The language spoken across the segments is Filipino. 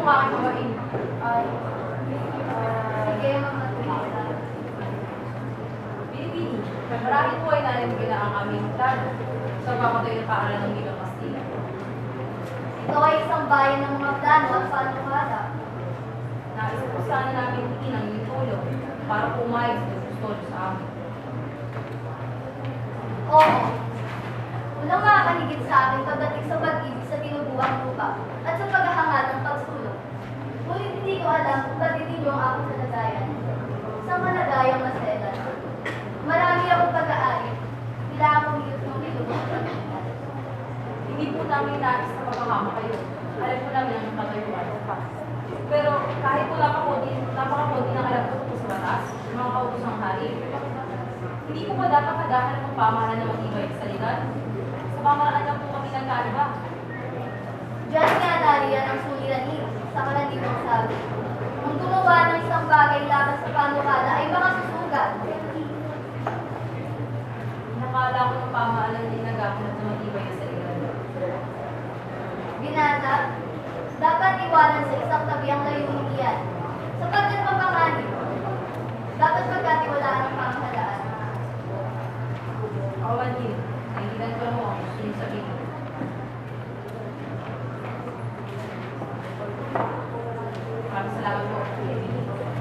aking babain. Ay, Sige, mga turista. Binibini, marahil po ay narinig na ang aming plano sa papatoy ng paaralan ng Milang Kastila. Ito ay isang bayan ng mga plano at panukala. Nais po sana namin hitin ang inyong tulong para pumayag sa gusto sa amin. Oo. Walang makakahigit sa akin pagdating sa pag-ibig sa tinubuang lupa at sa paghahangad ng pagsulong. Ngunit hindi ko alam kung ba't hindi niyo ang aking kalagayan. Sa kalagayang maselan. Marami akong pag-aari. Kailangan kong iyot ng nilubos sa pagkakas. Hindi po namin nais na mapahama kayo. Alam po namin ang patayuan. Pero kahit po napakakunti ng alam ko sa batas, mga kautos ng hari, hindi po ba dapat naghahanap ng pamahalaan ng matibay sa ligan? Sa pamaraan lang po kami nagkaiba. Diyan nga nariyan ang suliranin sa kalandibang sabi. Kung gumawa ng isang bagay laban sa panukala ay baka susugat. Nakala ko ng pamahalaan din naghahanap ng matibay sa ligan. Binata, dapat iwanan sa isang tabi ang layunin iyan. Sapagkat mapanganib, dapat pagkatiwalaan ang pamahalaan. Awan din, naiintindihan ko mo ang gusto niyo sabihin. Maraming salamat po.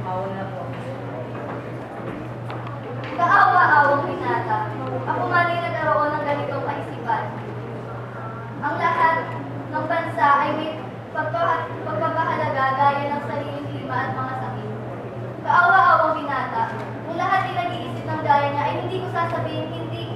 Bawal na po. Kaawa-awang binata, ako man ay nagkaroon ng ganitong kaisipan. Ang lahat ng bansa ay may pagpapahalaga gaya ng sariling klima at mga sakit. Kaawa-awang binata, kung lahat ay nag-iisip ng gaya niya ay hindi ko sasabihin hindi